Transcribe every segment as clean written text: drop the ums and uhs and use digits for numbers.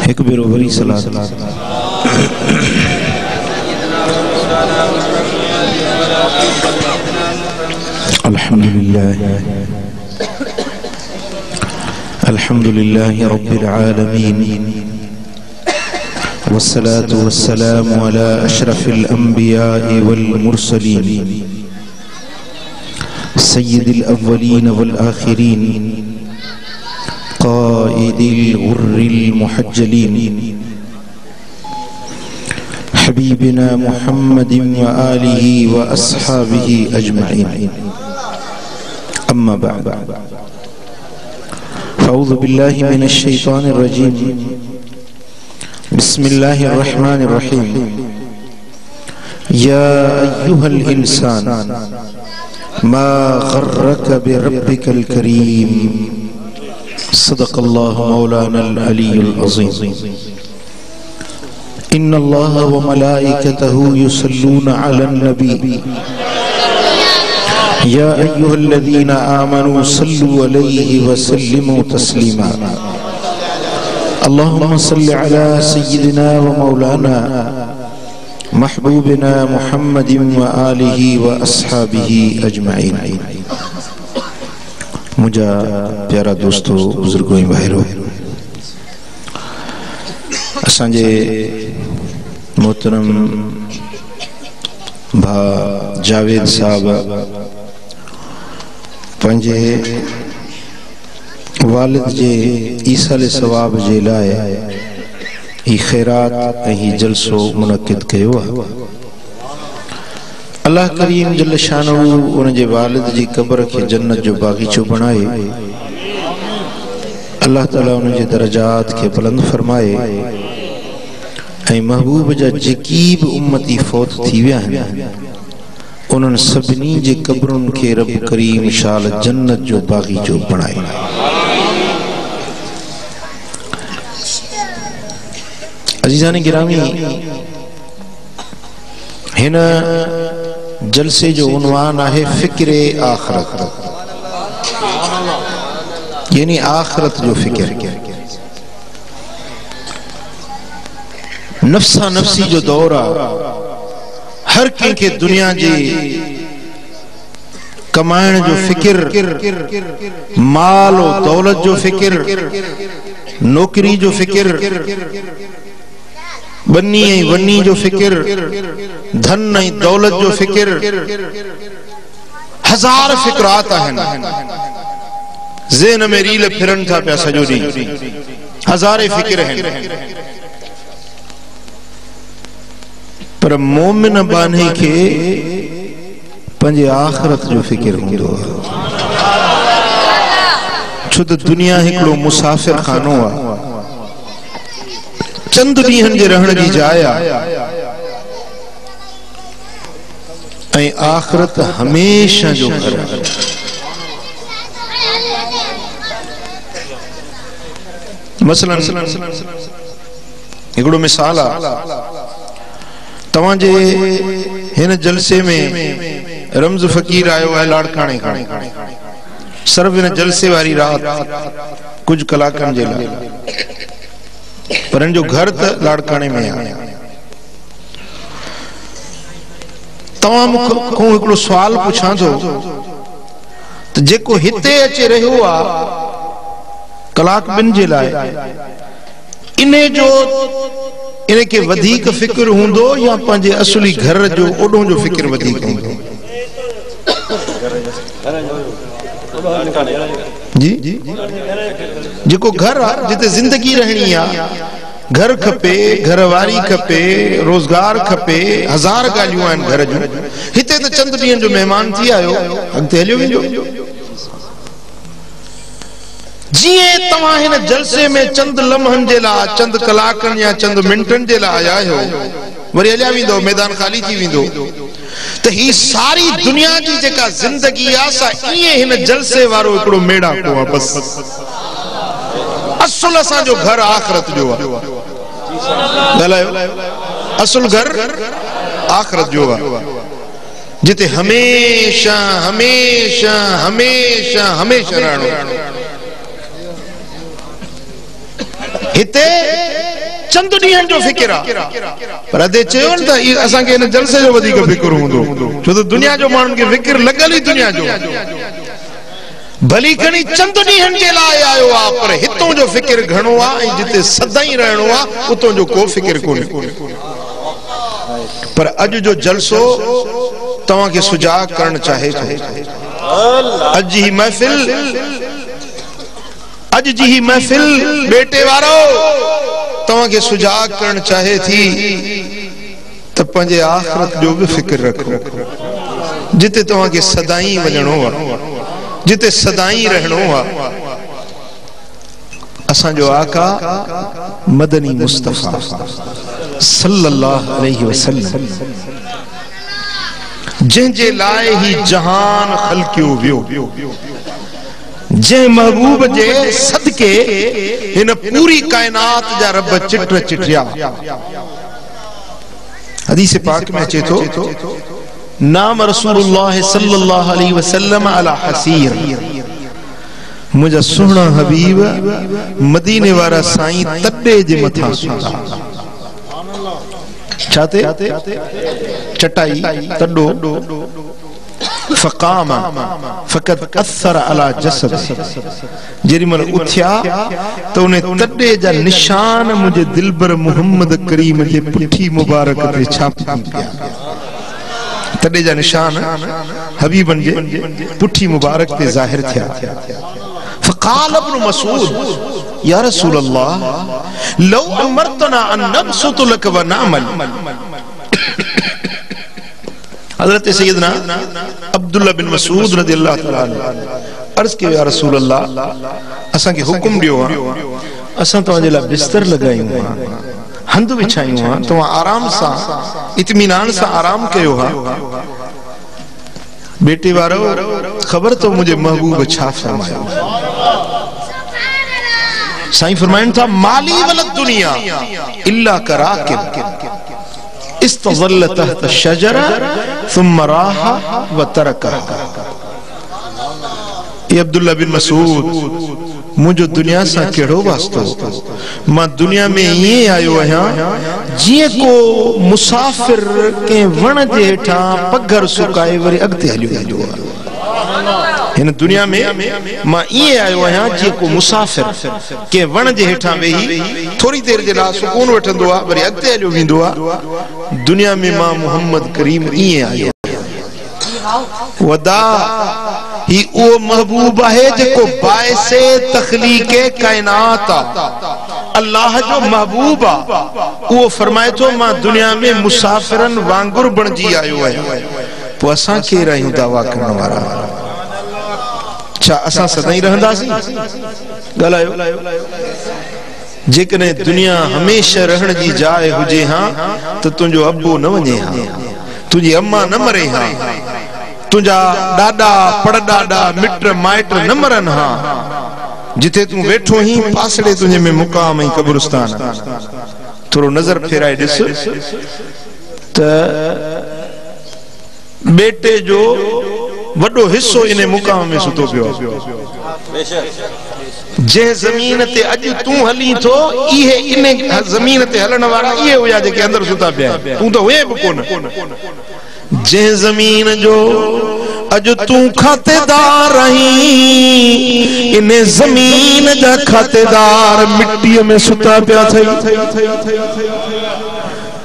एक बेरो वरी सलात। अल्हम्दुलिल्लाह अल्हम्दुलिल्लाह रब्बिल आलमीन वस्सलातु वस्सलामु अला अशरफिल अंबिया'i वल मुरसलीन सय्यिदिल अव्वलीन वल आखिरीन क़ाइदिल गुर्रिल मुहज्जलीन हबीबिना मुहम्मदिन व आलिहि व अस्हाबिहि अजमईन। अम्मा बअद। अऊज़ु बिल्लाहि मिनश शैतानिर रजीम। बिस्मिल्लाहिर रहमानिर रहीम। या अय्युहल इंसान मा गर्रक बिरब्बिकल करीम। सदक़ल्लाहु मौलानल अलीयुल अज़ीम। इन्नल्लाह व मलाइकतहु युसल्लूना अलन नबी या अय्युहल्लज़ीना आमनू सल्लु अलैहि व सल्लिमू तस्लीमा। अल्लाहुम्मा सल्लि अला सय्यिदिना व मौलाना महबूबिना मुहम्मदिन व आलिहि व अस्हाबिहि अजमईन। मुझा प्यारा दोस्तों, बुजुर्गों भाइरों, असांजे मोहतरम भा जावेद साहब पंहिंजे वालिद जे ईसाले सवाब जे लाइ ही खैरात ऐं ही जलसो मुनक़िद कयो आहे। अल्लाह करीम जल शानहू उन जे वालिद जी क़ब्र खे जन्नत जो बागीचो बणाए। अल्लाह ताला उन जे दरजात खे बुलंद फरमाए ऐं महबूब जा जेकी बि उम्मती फौत थी विया आहिनि उन्हनि सभिनी जे क़ब्रुनि खे रब करीम शाल जन्नत जो बागीचो बणाए। अज़ीज़ान गिरामी, हिन जलसे जो उन्वान आहे फ़िक्रे आखिरत, यानी आखिरत जो फिक्र। नफ्सा नफ्सी जो दौर आहे, हर कंहिंखे दुनिया जे कमाइण जो फिक्र, माल और दौलत जो फिक्र, नौकरी जो फिक्र, बन्नी ऐं वन्नी जो फिक्र, धन ऐं दौलत जो फिक्र, हजार फिक्रात आहिनि। ज़हन में रील फिरन था पिया सॼो ॾींहुं, हज़ारे फिक्र आहिनि। पर मोमिन बाने के पंहिंजे आखिरत जो फिक्र हूंदो आहे। छो त दुनिया हिकिड़ो मुसाफ़िर खानो आहे, चंद ॾींहंनि जे रहण जी जाइ आहे ऐं आखिरत हमेशा जो घर आहे। मसलन हिकिड़ो मिसाल आहे, तव्हांजे हिन जलसे में रमज़ फ़कीर आयो आहे लाड़काणे खां। सिर्फ हिन जलसे वारी रात कुछ कलाकनि जे लाइ, पर हिन जो घर त लाड़काणे में आहे। तव्हां मूंखां हिकिड़ो सुवाल पुछां थो त जेको हिते अची रहियो आहे कलाक ॿिनि जे लाइ, इन के वधिक फिक्र हूंदो या पंहिंजे असली घर जो ओॾों जो फिक्र वधिक हूंदो? जी, जेको घर आहे जिते जिंदगी रहणी आहे, घर खपे, घरवारी खपे, रोजगार खपे, हजार ॻाल्हियूं आहिनि घर जूं। हिते त चंद ॾींहंनि जो महिमान थी आयो, अॻिते हलियो वेंदो। जिए तव्हां हिन जलसे में चंद लम्हनि जे लाइ, चंद कलाकनि या चंद मिंटनि जे लाइ आया आहियो, वरी हलिया वेंदो, मैदान ख़ाली थी वेंदो। त ही सारी दुनिया जी जेका ज़िंदगी आहे सा ईअं हिन जलसे वारो हिकिड़ो मेड़ाको आहे। बस असुल असांजो घर आखिरत जो आहे। ॻाल्हायो, असुल घर आखिरत जो आहे, जिते हमेशा हमेशा हमेशा हमेशा रहणो। हिते चंद ॾींहनि जो फिक्र आहे पर अदे चयो न त असांखे इन जलसे जो वधीक फिक्र हूंदो छो त दुनिया जो माण्हुनि खे फिक्र लॻल ई दुनिया जो भली घणी चंद ॾींहनि जे लाइ आयो आहे पर हितों जो फिक्र घणो आहे ऐं जिते सदाई रहणो आहे उतों जो को फिक्र कोन्हे पर अॼु जो जलसो तव्हांखे सुजाग करण चाहे थो अॼु जी महफ़िल बेटे वारो तव्हांखे सुजाग करण चाहे थी त पंहिंजे आख़िरत जो बि फिक्र रखो जिते तव्हांखे सदाई वञणो आहे जिते सदाई रहणो आहे असांजो आका मदनी मुस्तफा सल्लल्लाहु अलैहि वसल्लम जंहिंजे लाइ ही जहान ख़लकियो वियो जंहिं महबूब जे सदके हिन पूरी कायनात जा रब चिट चिटिया हदीस पाक में अचे थो नाम रसूलुल्लाह सल्लल्लाहु अलैहि वसल्लम अला हसीर मुझा सुहणा हबीब मदीने वारा साईं तड्डे जे मथा सुता छाते चटाई तड्डो फकामा फकत असर अला जसद जेरीमल उठिया तो उन्हें तड्डे जा निशान मुझे दिलबर मोहम्मद करीम जे पुठी मुबारक ते छापी पिया तड्डे जा निशान हबीबन जे पुठी मुबारक ते ज़ाहिर थिया फकाल इब्न मसूद या रसूल अल्लाह लौ अमरतना अन नबसुत लक व नअमल हजरत सैयदना अब्दुल्लाह बिन मसूद रज़ियल्लाहु तआला अर्ज के या रसूल अल्लाह असा के हुक्म दियो असा तवाजे ला बिस्तर लगायूं हंद बिछायूं तो आराम सा इत्मीनान सा आराम कयो हा बेटे वारो खबर तो मुझे महबूब छा फरमायो साईं फरमाइन था माली वलद दुनिया इल्ला कराकिब इस्तज़ल्ल तहत शजरा थुम्मा राहा व तरकहा ये अब्दुल्लाह बिन मसूद मुझो दुनिया सा केड़ो वास्तो मां दुनिया में ये आयो आया जिए को मुसाफिर के वण जे हेठा पगर सुकाए वरी अगते हलियो वेंदो इन दुनिया में मां ये आयो आया जिए को मुसाफिर के वण जे हेठा वेही थोड़ी देर जे ला सुकून वठंदो आ वरी अगते हलियो वेंदो आ दुनिया में मां मोहम्मद करीम ये आयो वदा ही ओ महबूब है जेको बायसे तखलीके कायनात अल्लाह जो महबूब आ वो फरमाए तो मां दुनिया में मुसाफिरन वांगुर बनजी आयो है तो असा के रहूं दावा करने वाला अच्छा असा सदाई रहंदासी गलायो जेकने दुनिया हमेशा रहण जी जाए हुजे हां तो तुझो अब्बो न वने हां तुझी अम्मा न मरे हां तुझा डाडा पड़डाडा मित्र माइट न मरन हां जिथे तू बैठो ही पासड़े तुझे में मुकाम है कब्रिस्तान थोड़ो नजर फेराए दिस त बेटे जो वडो हिस्सो इने मुकाम में सुतो पियो जे जमीन ते अज तू हली थो इहे इने जमीन ते हलण वाला इहे हुया जेके अंदर सुता पिया तू तो हुए भी कोन जे जमीन जो अज तू खातेदार रही इने जमीन जा खातेदार मिट्टी में सुता पिया थई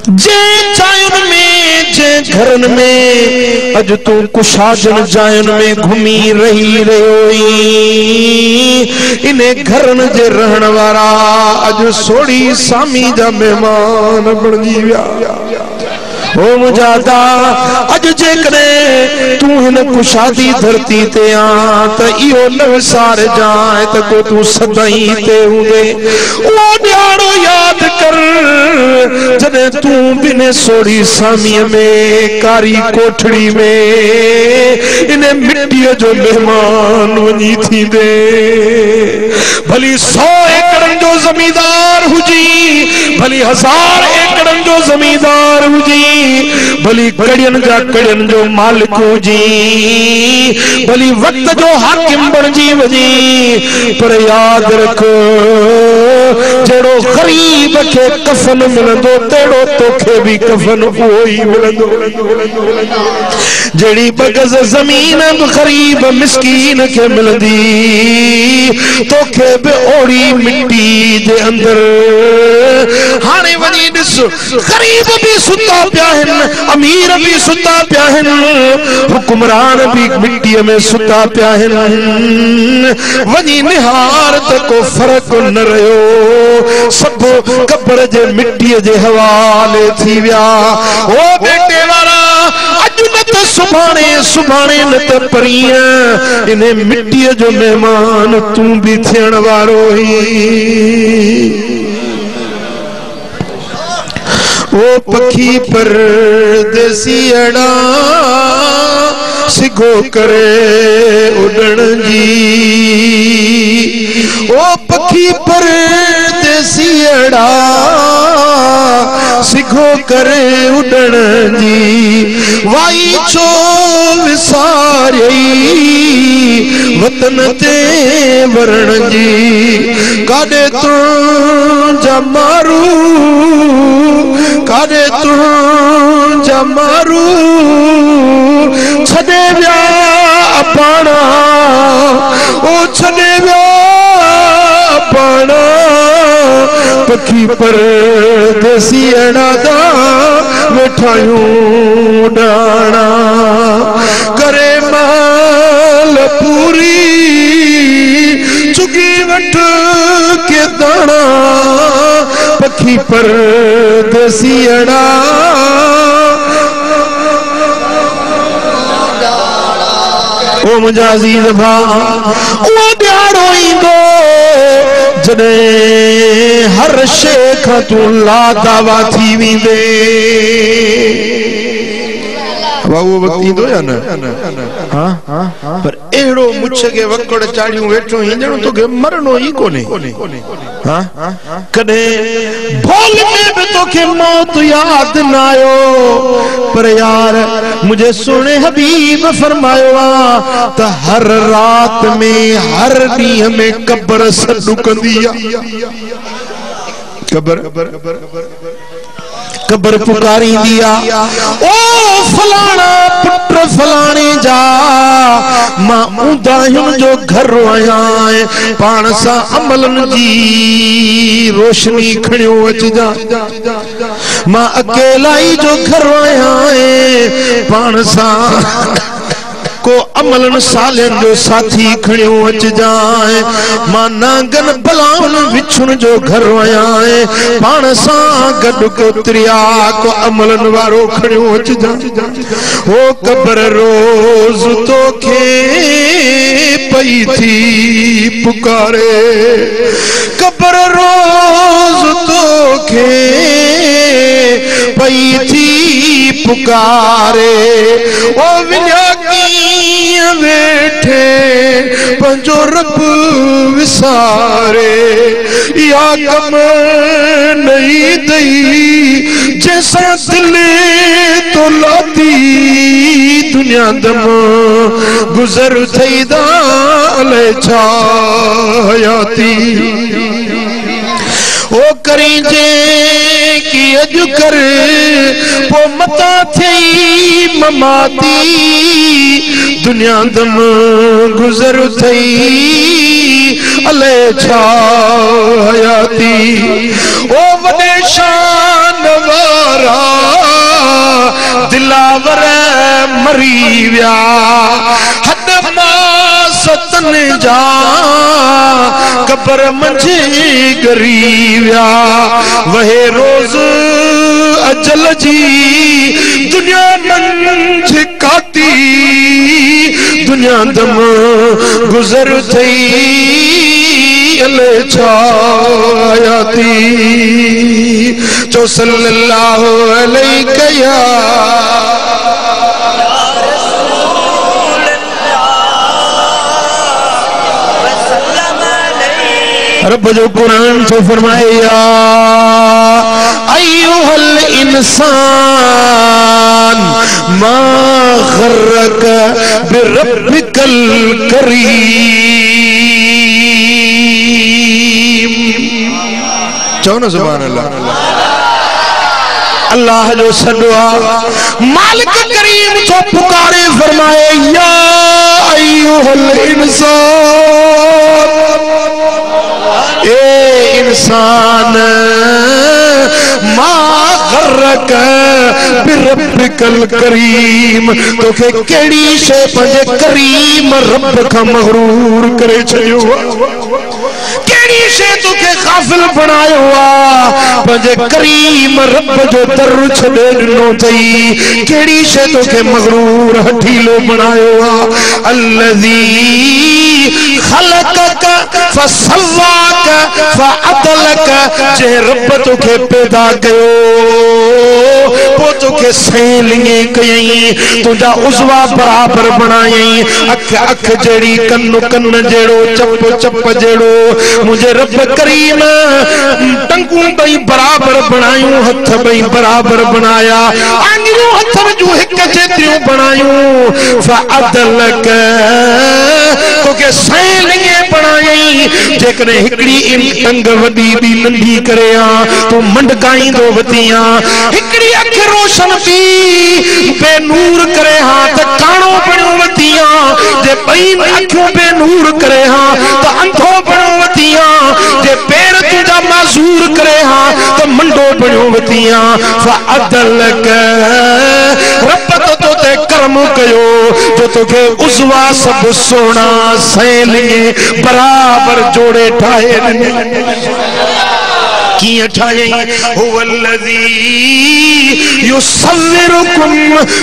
जे चायुन में जे घरन में अज तू कुशाजन जायुन में घूमी रही रही इने घरन जे रहण वाला अज सोड़ी सामी जा मेहमान बनजी विया ओ मुजादा अज जेकने तू हिन कुशादी धरती ते आ त इहो नवसार जाए त को तू सदाई ते हुंदे ओ न्याणो याद कर जने तू बिने सोड़ी सामी में कारी कोठड़ी में इने मिट्टी जो मेहमान वनी थी दे भली 100 एकड़ जो जमींदार हुजी भली 1000 एकड़ जो जमींदार हुजी भली कड़ियन जा कड़ियन जो मालिक हुजी भली वक्त जो हाकिम बनजी वजी पर याद रखो जड़ो गरीब के कफन मिलंदो तेड़ो तोखे भी कफन वही मिलंदो जड़ी बगज जमीन गरीब मिस्कीन के मिलंदी तोखे भी ओड़ी मिट्टी दे अंदर हाने वनी दिस गरीब भी सुता पिया हैं अमीर भी सुता पिया हैं हुक्मरान भी मिट्टी में सुता पिया हैं वनी निहार को फर्क न रहो सब कब्र जे मिट्टी जे हवाले थी विया ओ बेटे वाला अज न त सुभाणे सुभाणे न त परीअं इन मिट्टी जो मेहमान तू भी थियण वारो ही ओ पखी परदेसी अड़ा सिगो करे उड़न जी ओ पखी परदेसी अड़ा सिगो करे उड़न जी वाई छो विसारी वतन ते वरण जी काडे तू जमारू काडे तू जमारू छदे व्या पाना ओ छदे व्या पाना पखी परदेसी अड़ा वेठायूं डाना करे माल पूरी चुगी वठ के दाना पखी परदेसी अड़ा ओ मुझा अजीज भा ओ ॾियारो ईंदो जॾे हर शेख तू ला दावा थी वेंदे वो वक्त ईंदो या न हां पर एड़ो मुछ के वकड़ चाड़ियूं वेठो हींजणो तो के मरणो ही कोने हां कदे भोल में भी तो के मौत याद ना आयो पर यार मुझे सुने हबीब फरमायो त हर रात में हर ॾींहं में कब्र सॾु कंदी आ कब्र कब्र पुकारी दिया ओ फलाना पुत्र फलाने जा मां उदायुन जो घर आया पान सा अमलन जी रोशनी खणियो अच जा मां अकेलाई जो घर आया पान सा को अमलन सालन जो साथी खणियो अच जाए मां नांगन बलाउन विछुन जो घर आया पान सा गड को त्रिया को अमलन वारो खणियो अच जा ओ कब्र रोज तो के पई थी पुकारे कब्र रोज तो के पई थी पुकारे ओ विन्या बैठे पंजो रब विसारे या कम नहीं दई जैसा दिले तो लाती दुनिया दम गुजर थई दाले छायाती ओ करी जे की अज कर पो मता थई ममाती दुनिया दम गुजर थई अले छायाती ओ वडे शान वारा दिलावर मरी विया हद सतन जा कब्र मंझे गरीबिया वहे रोज अजल जी दुनिया मंझ काटी दुनिया दम गुजर थई अले छायाती जो सल्लल्लाहु अलैहि या रब जो कुरान से फरमाया अय्युहल इंसान मा गर्रक बिरब्बिकल करीम चो न सुभान अल्लाह। अल्लाह जो सदुआ मालिक करीम तो पुकारे फरमाए या अय्युहल इंसान, ए इंसान मा गर्रक बिरब्बिकल करीम, तोखे केड़ी शे पंजे करीम रब का मगरूर करे छयो, केड़ी शे तोखे गाफिल बनायो आ पंजे करीम रब जो दर छड़े नो थई, केड़ी शे तोखे मगरूर हठीलो बनायो आ। अल्लज़ी खलकक फसव्वाक फअदलक, जे रब तोखे पैदा कयो पो तोखे सहेलिए कयई, तुझा उज़वा बराबर बनाई, अख अख जेड़ी कन कन जेड़ो चप चप जेड़ो मुझे रब करीम टंगू बई बराबर बनायूं, हथ बई बराबर बनाया, आंगुरियूं हथ में जो हिक जेतिरियूं बनायूं, फअदलक तोखे सहेलिए बनाई, जेकरे हिकड़ी टंग वडी दी नंढी करे आ तू मंडकाईंदो वतिया, हिकड़ी अख रोशन थी बेनूर करे हां त काणो बणो वतिया, जे बई अखियों बेनूर करे हां त अंधो बणो वतिया, जे पैर तुझा माज़ूर करे हां त मंडो बणो वतिया। फअदलक रब तो ते कर्म कयो जो तोखे उज़वा सब सोना सहेलिए बराबर जोड़े ठाए किए ठाए। हुवल्लज़ी युसव्विरुकुम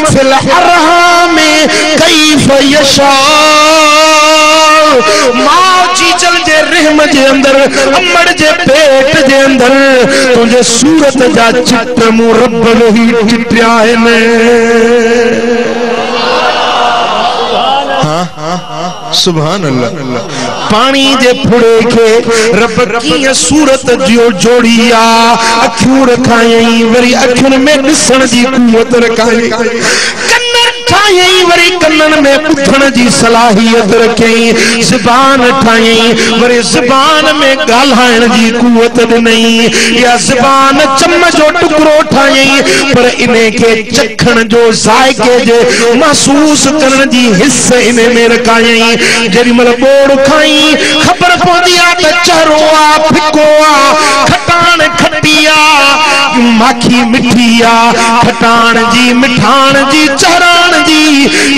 फिल अरहाम कैफ यशा, मां चीचल जे रहम जे अंदर अम्मड़ जे पेट जे अंदर तुझे सूरत जा चित्र मु रब ही चित्रिया आहिनि। सुभान अल्लाह। पानी जे फुड़े के रब कीअं सूरत जो जोड़िया, अखियूं रखायई वरी अखियुनि में ॾिसण जी कुवत रखायई, कन ठायई वरी कनन में ॿुधण जी सलाहियत रखयई, ज़बान ठायई वरी ज़बान में ॻाल्हाइण जी कुवत ॾिनई, या ज़बान चम जो टुकड़ो ठायई पर इने के चखण जो ज़ाइके जे महसूस करण जी हिस्स इने में रखायई। जेडी मल बोड़ खाई खबर पवंदी आ त चहरो आ फिको आ, खटाण खटी आ माखी मिठी आ, खटाण जी मिठाण जी चहराण जी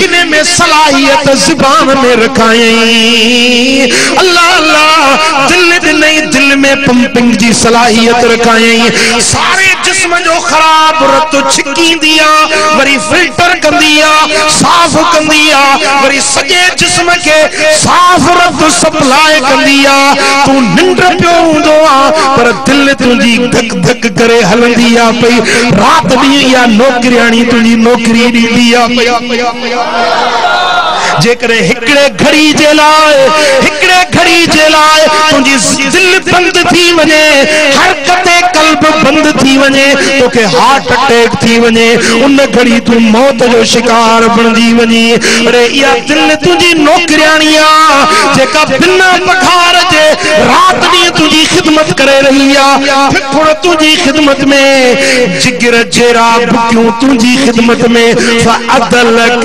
इने में सलाहियत ज़बान में रखायई। अल्लाह अल्लाह दिल ॾिनई, दिल में पंपिंग जी सलाहियत रखायई, सारे जिस्म जो खराब रत छिकींदी आ वरी फिल्टर कंदी आ, साफ़ कंदी आ, वरी सॼे जिस्म के साफ़ रत सप्लाई कंदी आ। तू निंड पियो हूंदो आ पर दिल तुंहिंजी धक धक करे हलंदी आ पई, रात ॾींहुं या नौकरियाणी तुंहिंजी नौकरी ॾींदी आ पई। जेकरे हिकड़े घड़ी जे लाए तुंहिंजी दिल बंद थी वञे, हरकते कल्ब बंद थी वञे, तोखे हार्ट अटैक थी वञे, उन घड़ी तू मौत जो शिकार बणजी वञी। अरे इहा दिल तुंहिंजी नौकरियाणी आ जेका बिना पघार जे रात ॾींहुं तुंहिंजी खिदमत करे रही आ, फिफड़ तुंहिंजी खिदमत में, जिगर जेरा बुकियूं तुंहिंजी खिदमत में। फअदलक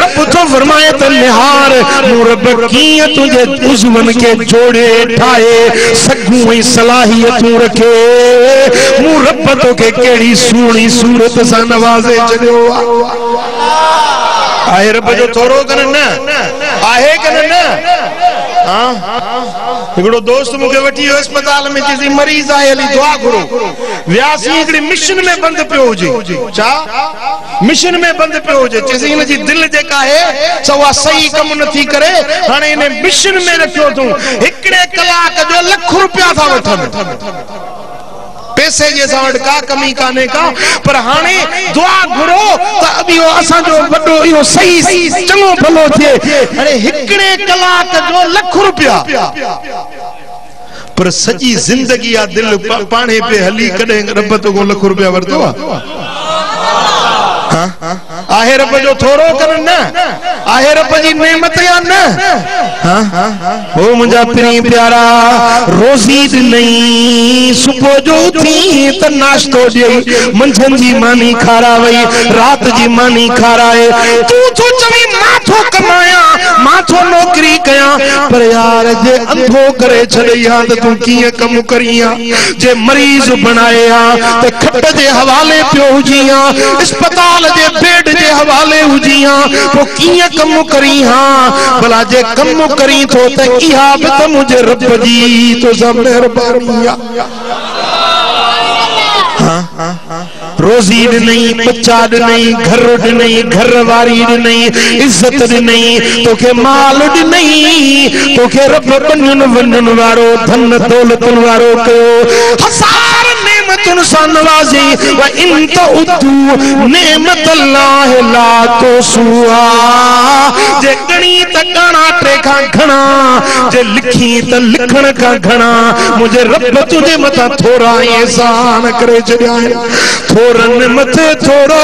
रब तो फरमाए त निहार मूं रब कीअं तुंहिंजे उज़वन के जोड़े ठाहे सघूं ऐं सलाहियतूं रखे, मूं रब तोखे कहिड़ी सुहिणी सूरत सां नवाज़े छॾियो आहे। रब जो थोरो कन न आहे कन न। हिकिड़ो दोस्त मूंखे वठी वियो अस्पताल में, चई मरीज़ आहे हली दुआ घुरो, वियासीं हिकिड़ी मिशन में बंदि पियो हुजे, छा मिशन में बंदि पियो हुजे, चई हिन जी दिलि जेका आहे उहा सही कमु नथी करे, हाणे हिन मिशन में रखियो अथऊं, हिकिड़े कलाक जो ₹1,00,000 था वठनि, पैसे जे सां वटि का कमी कान्हे का, पर हाणे दुआ घुरो त इहो असांजो वॾो इहो सही चङो भलो थिए। हाणे हिकिड़े कलाक जो ₹1,00,000 पर सॼी ज़िंदगी आ दिल पाणे पे हली, कॾहिं रब तो ₹1,00,000 वरतो आहे? आहे रब जो थोरो कर न आहे रब जी नेमत या न हो मुंजा प्री प्यारा रोज़ी नहीं सुबह जो थी त नाश्तो दे मंझंदि जी मानी खारावई रात जी मानी खाराए तू तो चवी माथो कमाया माथो नौकरी कया पर यार जे अंधो करे छड़िया त तू किए कम करिया जे मरीज बनाया त खट जे हवाले पियो हुजिया अस्पताल जे बेड जे हवाले हुजिया तो किए कम करी हां भला जे कम करी तो त इहा भी तो मुझे रब जी तो सब मेहरबानी रोज़ी नहीं पचाद नहीं घर नहीं घर वारी नहीं इज्जत नहीं तो के माल नहीं तो के रब बनन वनन वारो धन दौलत वारो कयो हजार नेमतुन सा नवाजी व इन तउदू नेमत अल्लाह ला तो सुआ जे गणी त गणा टे का घणा जे लिखी त लिखण का घणा मुझे रब तुझे मथा थोड़ा एहसान करे छड़िया थोरन मथे थोरो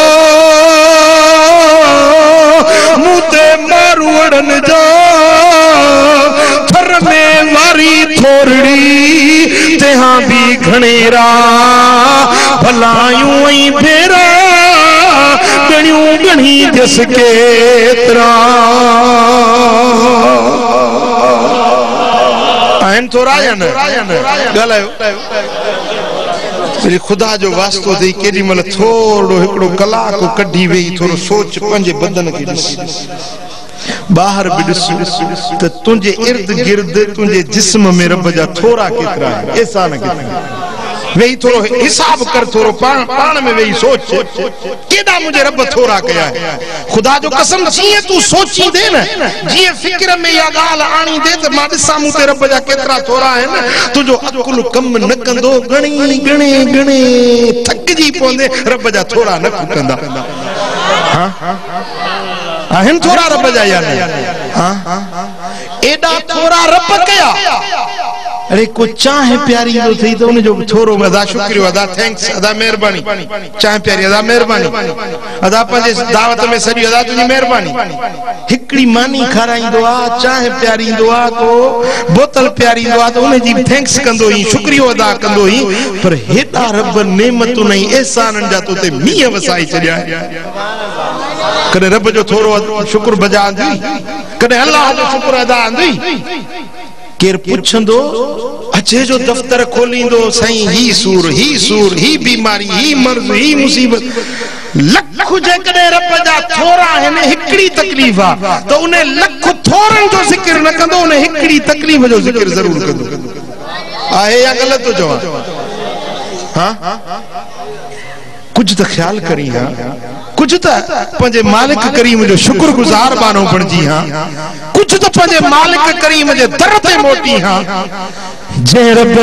मुते मारुड़न जा थर में वारी थोरड़ी तेहा भी घणेरा भलायूं ऐं भेरा गणियूं गणी जस केतरा आहिनि थोरा या न ॻाल्हायो खुदा जो वास्तो दे केडी मल थोड़ो हिकड़ो कलाक कढी वेई थोड़ो सोच पंजे बदन के बाहर भी दिस त तुझे इर्द गिर्द तुझे जिस्म में रब जा थोड़ा केतरा है एहसान केतरा वेई थोड़ो हिसाब कर थोड़ो पाण में वेई सोच केडा मुझे रब थोड़ा कया है खुदा जो कसम जिए तू सोची दे न जिए फिक्र में या गाल आणी दे त मा दिसा मु ते रब जा केतरा थोड़ा है न तुजो अकुल कम न कंदो गणी गणे गणे थक जी पोंदे रब जा थोड़ा न कंदा हां आहिन थोड़ा रब जा या हां एडा थोड़ा रब कया अरे को चाहे प्यारी तो थी तो उन जो थोरो अदा शुक्रिया अदा थैंक्स अदा मेहरबानी चाहे प्यारी अदा मेहरबानी अदा पंजे दावत में सरी अदा तुजी मेहरबानी हिकड़ी मानी खाराइंदो आ चाहे प्यारींदो आ को बोतल प्यारींदो आ तो उन जी थैंक्स कंदो ही शुक्रिया अदा कंदो ही पर हेडा रब नेमत नहीं एहसान जा तो ते मीह वसाई चढ़िया कदे रब जो थोरो शुक्र बजा आंदी कदे अल्लाह जो शुक्र अदा आंदी केर पुछंदो अचे जो दफ्तर खोलींदो सही ही बीमारी ही मर्ज ही मुसीबत लख जे कदे रब जा थोरा है हिकड़ी तकलीफ आ तो उन्हें लख थोरन जो जिक्र न कंदो उन्हें हिकड़ी तकलीफ जो जिक्र जरूर कंदो आहे या गलत तो जवाब हां कुछ तो ख्याल करी हां कुछ तो पंजे मालिक करीम जो शुक्रगुजार बानो बणजी हां कुछ तो पंजे मालिक करीम जे दर ते मोटी हां जे रब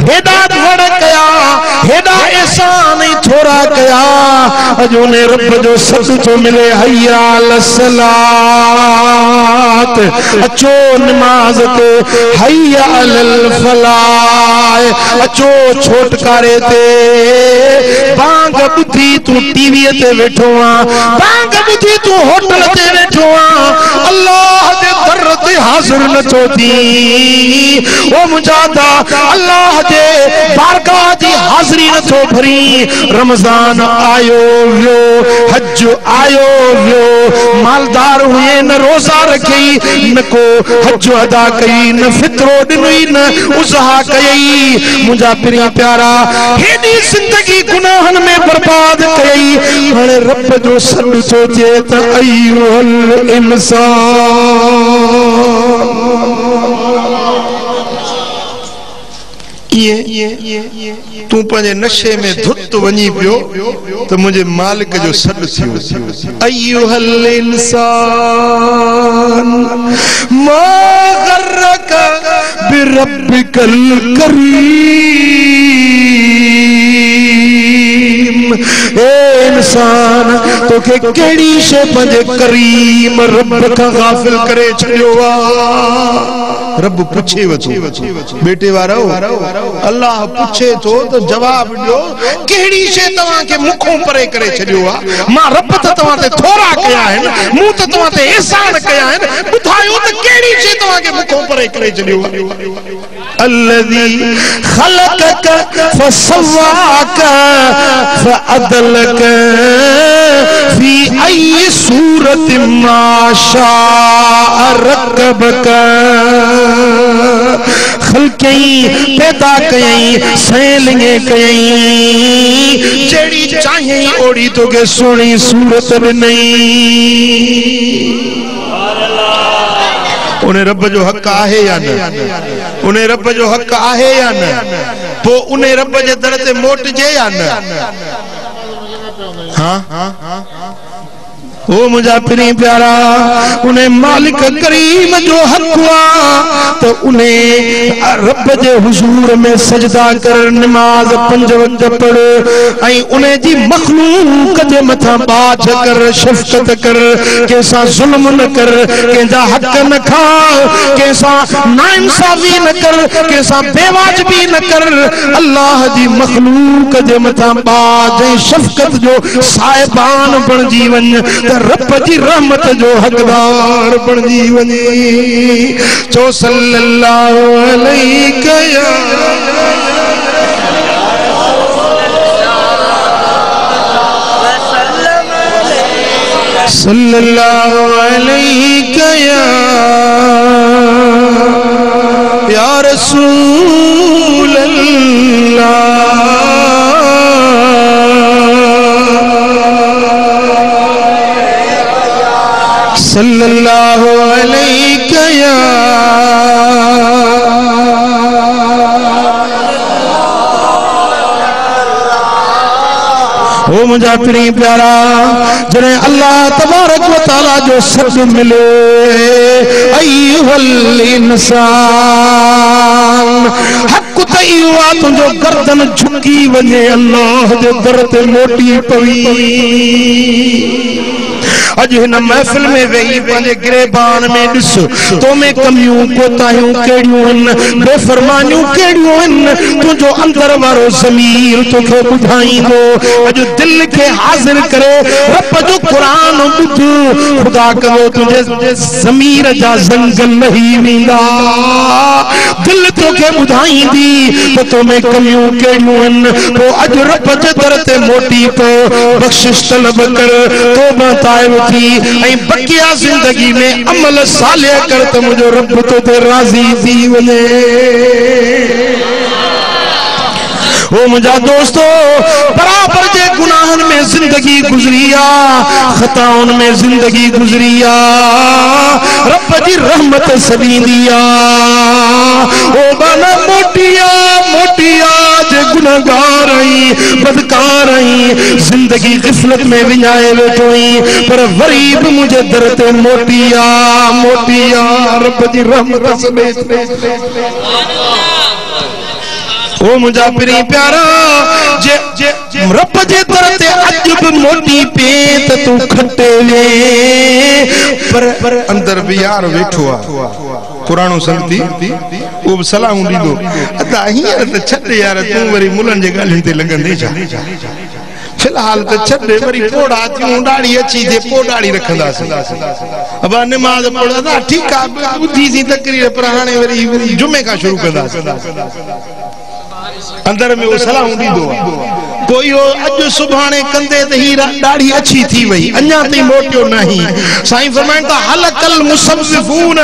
हेडा धड़ कया हेडा एहसान ही थोड़ा कया अजो ने रब जो सब तो मिले हय्या अलसलात अचो नमाज ते हय्या अलल फलाह अचो छोटकारे ते बांग बुधी तू टीवी ते बैठो बांग बुधी तू होटल ते बैठो अल्लाह दे दर ते हाजिर न तो थी ओ मुजादा अल्लाह दे बारगाह दी हाजिरी न तो भरी रमजान आयो वियो हज आयो वियो मालदार हुए न रोजा रखी न को हज अदा कई न फित्रो दिनुई न उज़हा कई मुजा प्रिय प्यारा हेडी जिंदगी गुनाहन में बर्बाद कई हणे रब जो सद सोचे त अय्युहल इंसान ये तू पंजे नशे में धुत वनी पियो तो मुझे मालिक जो सद थियो अय्युहल इंसान मा गर्रक बिरब्बिकल करीम ए इंसान तो के केड़ी शे पंजे करीम रब का गाफिल करे छड़ियो रब पूछे वठो बेटे वारो अल्लाह पूछे तो जवाब दियो केड़ी शे तवा के मुखों परे करे छडियो आ मां रब त तवा ते थोड़ा कया है मु त तवा ते एहसान कया है बुधायो त केड़ी शे तवा के मुखों परे करे छडियो الذي خلقك فسواك فعدلك في أي صورة ما شاء ركبك خلقي پیدا کئی سیلنگے کئی جڑی چاہیے اوڑی تو کے سونی صورت نہیں उन्हें रब जो हक आहे या न उन्हें रब जो हक आहे या न पो उन्हें रब जे दर ते मोट जे या न हाँ ओ मुझा पिनी प्यारा उन्हें मालिक करीम जो हक हुआ तो उन्हें रब जे हुजूर में सजदा कर नमाज 5 वक्त पढ़ आई उन्हें जी मखलूक जे मथा बाज कर शफकत कर कैसा जुल्म न कर कैसा हक न खा कैसा नाइंसाफी न कर कैसा बेवाजिबी न कर अल्लाह जी मखलूक जे मथा बाज शफकत जो साहिबान बन जीवन रब जी रहमत जो हकदार बन जीवन जो सल्लल्लाहु अलैहि सल्लल्लाहु अलैहि या रसूल अल्लाह सल्लल्लाहु अलैहि या ओ मुझा प्री प्यारा जने अल्लाह तबारक व तआला जो सद मिले अय्युहल इंसान हक तइवा तुझो गर्दन झुकी वने अल्लाह जे दर ते मोटी पवी अज हिन महफिल में वेही पंहिंजे गिरेबान में ॾिस तो में कमियूं कोताहियूं कहिड़ियूं आहिनि बेफ़रमानियूं कहिड़ियूं आहिनि तुंहिंजो अंदर वारो ज़मीर तोखे ॿुधाईंदो अॼु दिलि खे हाज़िर करे रब जो क़ुरान ॿुध ख़ुदा करो तुंहिंजे ज़मीर जा ज़ंगल लही वेंदा दिलि तोखे ॿुधाईंदी त तो में कमियूं कहिड़ियूं आहिनि पोइ अॼु रब जे दर ते मोटी पओ बख़्शिश तलब कर तौबा ताइब ऐं बकिया जिंदगी में अमल सालिह कर त मुझो रब तो ते राज़ी थी वने ओ मुझा दोस्तो बराबर जे गुनाहन में जिंदगी गुजरिया खताउन में जिंदगी गुजरिया रब जी रहमत सदींदिया ओ बना मोटिया मोटिया जे गुनाहगार आई बदकार आई जिंदगी गिफलत में विञाए वेठो आई पर वरी भी मुझे दर ते मोटिया मोटिया रब जी रहमत सदे ओ मुझा प्री प्यारा जे रब जे दर ते अज भी मोटी पे त तू खटे वे पर अंदर भी यार वेठो आ कुरानो संगती वो सलाह दीदो अदा हींअर त छॾ यार तू वरी मुलन जे ॻाल्हियुनि ते लॻंदे छा फिलहाल तो छे वरी पोड़ा थियूं दाढ़ी अची थे पो दाढ़ी रखंदासीं अब नमाज पढ़ंदा ठीक आ बुधी सी तकरीर पर हाणे वरी जुमे का शुरू कंदासीं अंदर में वो सलाह दीदो कोई अज सुभाणे कंदे त ही दाढ़ी अच्छी थी वई अन्या ताईं मोटियो नहीं साईं फरमाइन था हलकल मुसव्विफून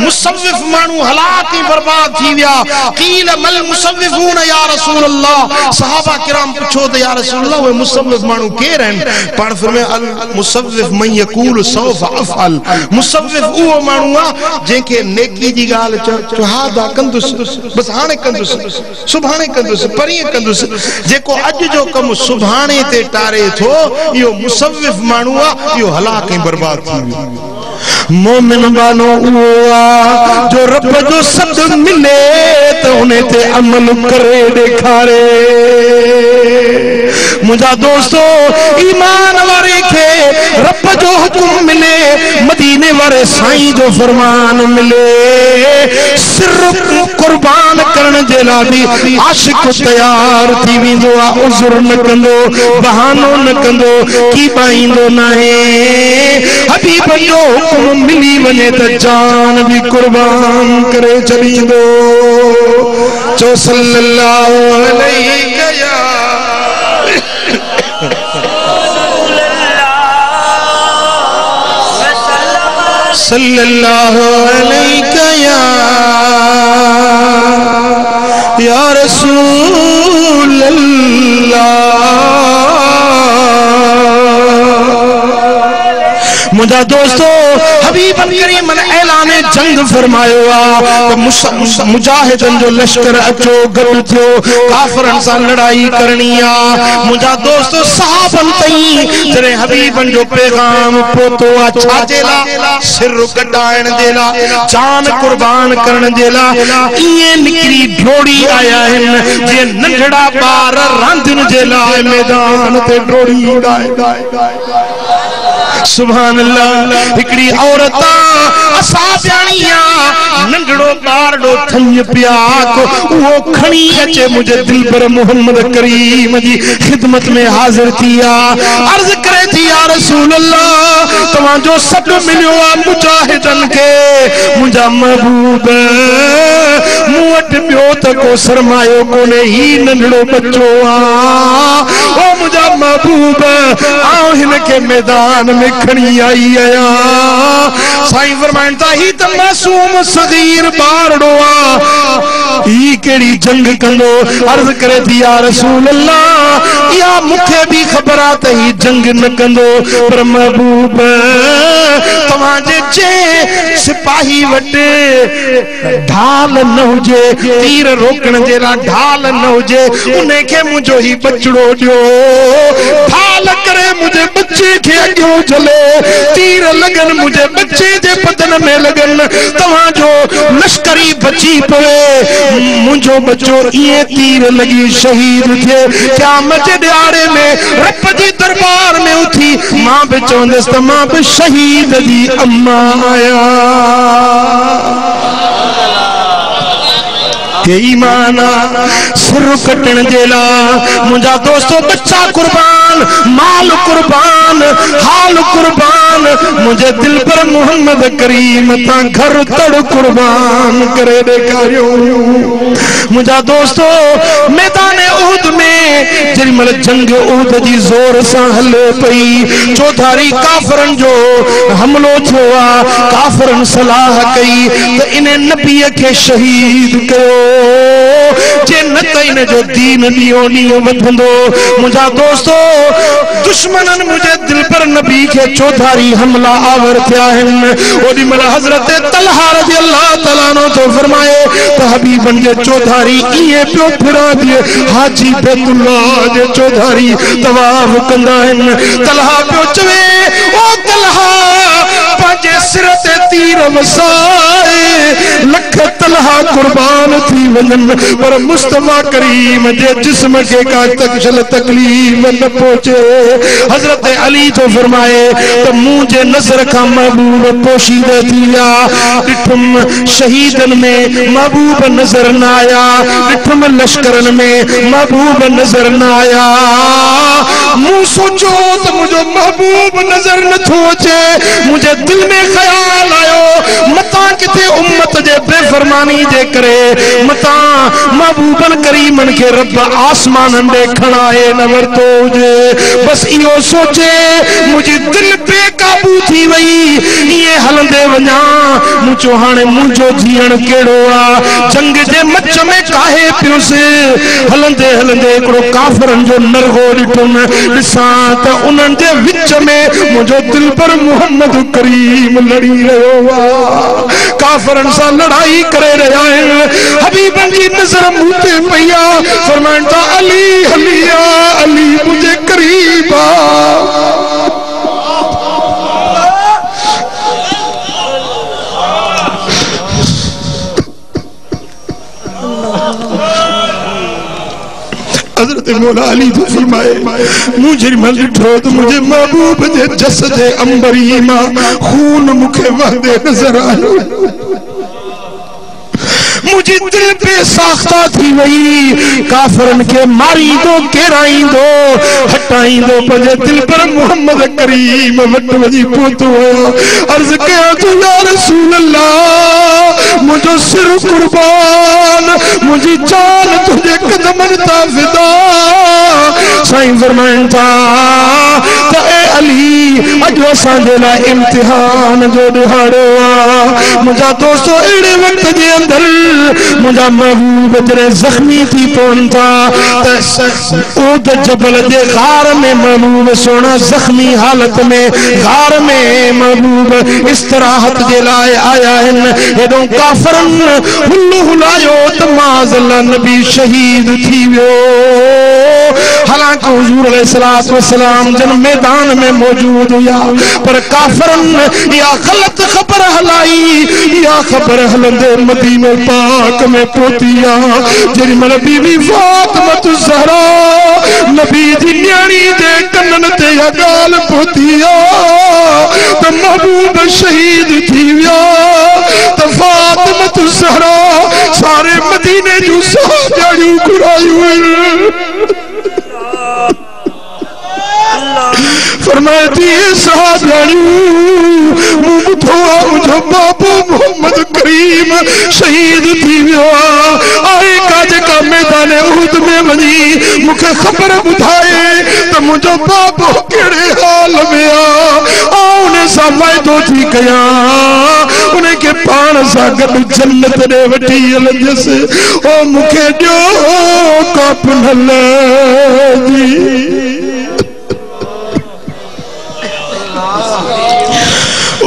मुसव्विफ मानू हलाक ही बर्बाद थी विया कील मल मुसव्विफून या रसूल अल्लाह सहाबा किराम पूछो त या रसूल अल्लाह वे मुसव्विफ मानू केर हैं पाण फरमाए अल मुसव्विफ मन यकूल सौफ अफअल मुसव्विफ वो मानू आ जेके नेकी जी गाल चहादा कंदुस बस हाणे कंदुस सुभाणे कंदुस परीं कंदुस जेको अज जो कम सुभाणे ते टारे थो यो मुसव्विफ मानू आ यो हलाक ही बर्बाद थी वियो मोमिन बानो हुआ जो रब जो सद मिले तो उन्हें ते अमल करे दिखारे। मुझा दोस्तों ईमान वारे के रब जो हुक्म मिले, मदीने वारे साईं जो फरमान मिले, सिर्फ कुर्बान करने जे लाइ आशिक तैयार थी वेंदो आ। उज़ुर न कंदो, बहानो न कंदो, की पाईंदो नाहे। हबीब जो हुक्म मिली वने त जान भी कुर्बान करे चलींदो। जो सल्लल्लाहु अलैहि या सल्लल्लाहु अलैहि या रसूल अल्लाह। मुझा दोस्तों हबीब करीम ने ऐलान जंग फरमायो आ, मुजाहिदन जो लश्कर अचो गल थियो, काफरन सां लड़ाई करनी आ। मुझा दोस्तों सहाबन तई जरे हबीबन जो पैगाम पोतो आ, छाजे ला सिर कटाइण दे ला, जान कुर्बान करण दे ला। इए निकरी ढोड़ी आया हन जे नंढड़ा बार रांदिन जे लाए मैदान ते ढोड़ी उड़ाए। सुभान अल्लाह। हिकड़ी औरता असा जानिया नंढड़ो बारड़ो थई प्याक वो खणी अचे मुझे दिल पर मोहम्मद करीम जी खिदमत में हाजिर थिया। अर्ज करे थी या रसूल अल्लाह तवा जो सद मिलियो आ मुजाहिदन के, मुझा महबूब मुवट पियो त को सरमायो कोने, ही नंढड़ो बच्चो आ। ओ मुझा महबूब आओ हिन के मैदान में खणी आई आया। साईं फरमाइंदा ही त मासूम सगीर बारड़ो आ, ही केड़ी जंग कंदो। अर्ज करे थी या रसूल अल्लाह या मुखे भी खबर आ त ही जंग न कंदो, पर महबूब तवाजे जे सिपाही वटे ढाल न हुजे, तीर रोकण जे ला ढाल न हुजे, उन्हें के मुझो ही बचड़ो दियो। ढाल करे मुझे बच्चे के अग्यो चले, तीर लगन मुझे बच्चे जे बदन में लगन, तवा जो लश्करी बची पवे मुझो बच्चो ये तीर लगी शहीद थे। क्या मजे दिहाड़े में रब जी दरबार में उठी मां बे चौंदस त मां बे शहीद दी अम्मा आया। के ईमाना सिर कटण जे ला मुझा दोस्तों बच्चा कुर्बान, माल कुर्बान, हाल कुर्बान, मुझे दिल पर मोहम्मद करीम ता घर तड़ कुर्बान करे ॾेखारियो। मुझा दोस्तों मैदान उहद में जरी मल जंग उहद जी जोर सां हले पई, चौधारी काफरन जो हमलो थियो आ। काफरन सलाह कई त इन नबी के शहीद कयो, जे न त इन जो दीन ॾींहों ॾींहुं वधंदो। मुझा दोस्तों दुश्मनन मुझे दिल पर नबी के चौधारी हमला आवर थिया आहिनि। ओॾी महिल हज़रत तलहा रज़ी अल्लाह तआला अन्हु तो फरमाए त हबीबन जे चौधारी इए पियो फिरा दिए, हाजी बैतुल्लाह जे चौधारी तवाफ कंदा आहिनि। तलहा पियो चवे ओ तलहा पंहिंजे सिर ते तीर वसाए लख तलहा कुर्बान थी वञनि, पर मुस्तफा करीम जे जिस्म के का तकलीफ न पहुंचे। हजरत अली तो फरमाए तो मुझे नजर का महबूब पोशीदे दिया, डिठुम शहीदन में महबूब नजर न आया, डिठुम लश्करन में महबूब नजर न आया। मुंह सोचो तो मुझे महबूब नजर न थो अचे, मुझे दिल में ख्याल आयो मता किथे उम्मत जे बेफरमानी जे करे मता महबूबन करीमन के रब आसमान देखण आए न वरतो हुजे। बस इहो सोचे मुझी दिल बेकाबू थी वई, ये हलंदे वञा मुझो हाणे मुझो जीअण केड़ो आ। जंग जे मच में काहे पियुस हलंदे हलंदे एकड़ो काफरन जो नरगो ॾिठुम, ॾिसां त उन्हनि जे विच में मुझो दिल पर मोहम्मद करीम लड़ी रहियो आ, काफरन सां लड़ाई करे रहिया आहिनि। हबीबन जी नज़र मूं ते पई आ, फरमाइनि था अली हलिया अली मुझे करीब आ। हजरत मौला अली तो फरमाए मुझे मल ठो तो मुझे महबूब जे जसद अंबरी मां खून मुखे वहदे नजर आयो मुझे दिल पे साख्ता थी वही काफरन के मारी दो केराई दो हटाई दो पंजे दिल पर मोहम्मद करीम वट वजी पोतो अर्ज कया तो या रसूल अल्लाह मुझो सिर कुर्बान मुझी जान तुझे कदमन ता फिदा साईं फरमाइन था त ए अली अज असां जे लाइ इम्तिहान जो दिहाड़ो आ मुझा दोस्तों एड़े वक्त जे अंदर मुझा महबूब जरे जख्मी थी पवन था उद जबल दे गार में महबूब सोना जख्मी हालत में गार में महबूब इस्तराहत जे लाए आया हन एडो काफरन हुल्लू हुलायो त माज़ल्ला नबी शहीद थी वियो हालांकि हुजूर अलैहिस्सलातु वस्सलाम जन मैदान में मौजूद हुआ पर काफरन या गलत खबर हलाई या खबर हलंदे मदीने पाक में पोतिया जेरी मन बीबी फातिमा ज़हरा नबी जी न्याणी दे कन्नन ते या गाल पोतिया त महबूब शहीद थी विया त फातिमा ज़हरा सारे मदीने जो साजड़ू घुरायूं फरमाती मुझो बाबू मोहम्मद करीम शहीद थी वियो आहे काजे का मैदान उहद में वनी मुखे खबर बुधाए त मुझो बाबू केड़े हाल में आ उन्हें सा वायदो थी कया उन्हें के पान सा गड जन्नत दे वठी हलंदस ओ मुखे दियो कप न लगी